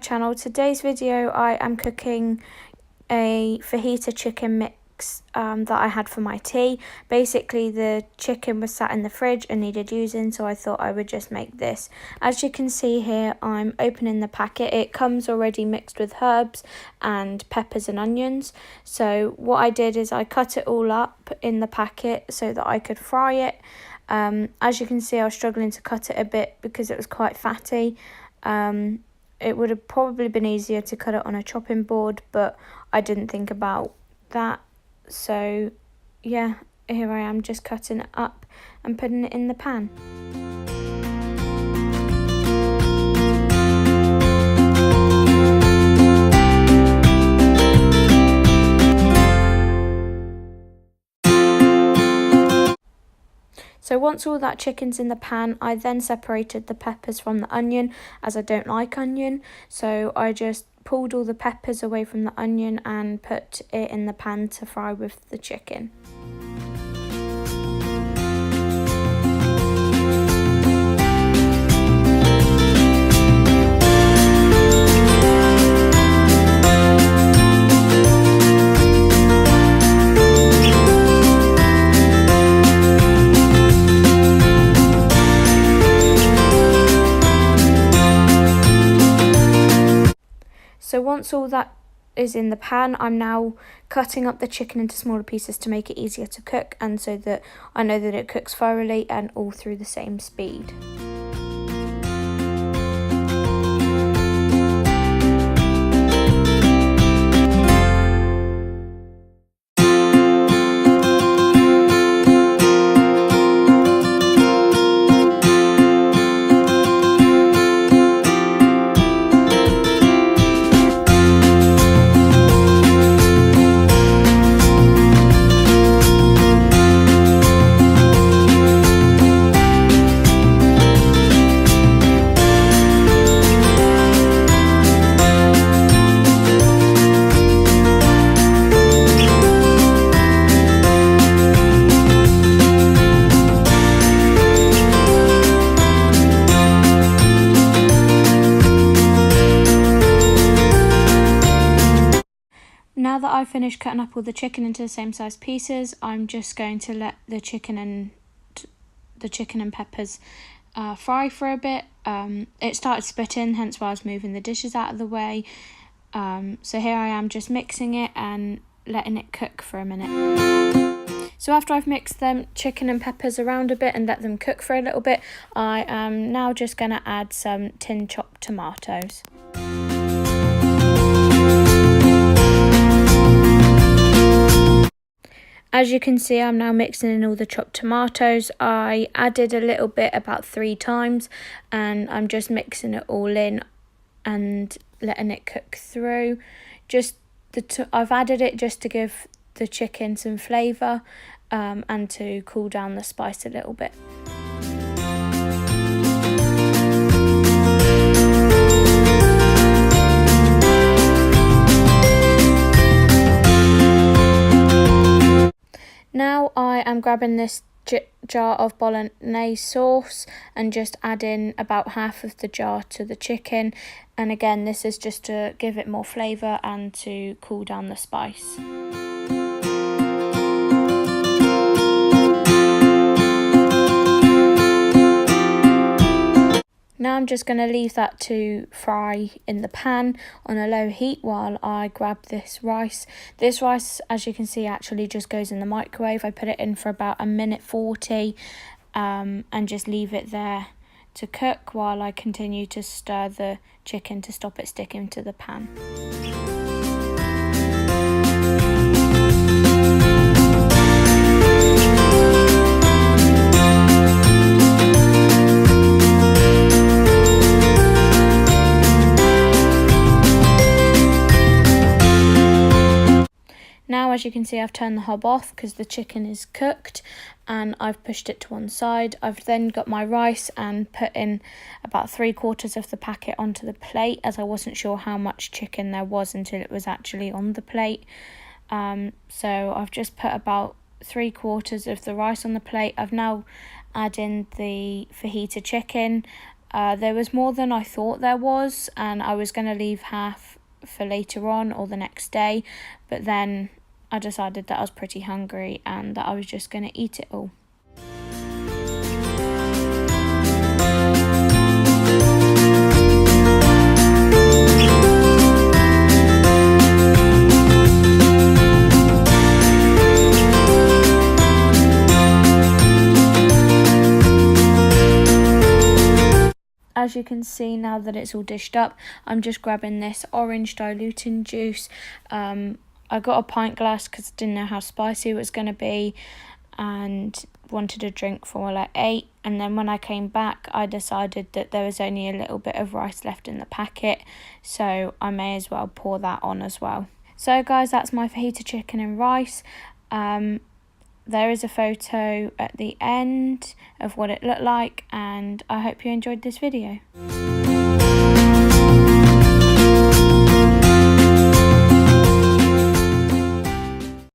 channel. Today's video I am cooking a fajita chicken mix that I had for my tea. Basically the chicken was sat in the fridge and needed using, so I thought I would just make this. As you can see here, I'm opening the packet. It comes already mixed with herbs and peppers and onions. So what I did is I cut it all up in the packet so that I could fry it. As you can see, I was struggling to cut it a bit because it was quite fatty. It would have probably been easier to cut it on a chopping board, but I didn't think about that. So yeah, here I am just cutting it up and putting it in the pan. So once all that chicken's in the pan, I then separated the peppers from the onion, as I don't like onion. So I just pulled all the peppers away from the onion and put it in the pan to fry with the chicken. So once all that is in the pan, I'm now cutting up the chicken into smaller pieces to make it easier to cook, and so that I know that it cooks thoroughly and all through the same speed. Now that I've finished cutting up all the chicken into the same size pieces, I'm just going to let the chicken and peppers fry for a bit. It started spitting, hence why I was moving the dishes out of the way. So here I am just mixing it and letting it cook for a minute. So after I've mixed them chicken and peppers around a bit and let them cook for a little bit, I am now just going to add some tin chopped tomatoes. As you can see, I'm now mixing in all the chopped tomatoes. I added a little bit about 3 times, and I'm just mixing it all in and letting it cook through. I've added it just to give the chicken some flavour and to cool down the spice a little bit. Now I am grabbing this jar of bolognese sauce and just adding about half of the jar to the chicken. And again, this is just to give it more flavour and to cool down the spice. Now I'm just going to leave that to fry in the pan on a low heat while I grab this rice. This rice, as you can see, actually just goes in the microwave. I put it in for about 1:40 and just leave it there to cook while I continue to stir the chicken to stop it sticking to the pan. Now, as you can see, I've turned the hob off because the chicken is cooked and I've pushed it to one side. I've then got my rice and put in about 3/4 of the packet onto the plate, as I wasn't sure how much chicken there was until it was actually on the plate. So I've just put about 3/4 of the rice on the plate. I've now added in the fajita chicken. There was more than I thought there was, and I was going to leave half for later on or the next day, but then I decided that I was pretty hungry and that I was just going to eat it all. As you can see, now that it's all dished up, I'm just grabbing this orange diluting juice. I got a pint glass because I didn't know how spicy it was going to be and wanted a drink for while I ate. And then when I came back, I decided that there was only a little bit of rice left in the packet, so I may as well pour that on as well. So guys, that's my fajita chicken and rice. There is a photo at the end of what it looked like, and I hope you enjoyed this video.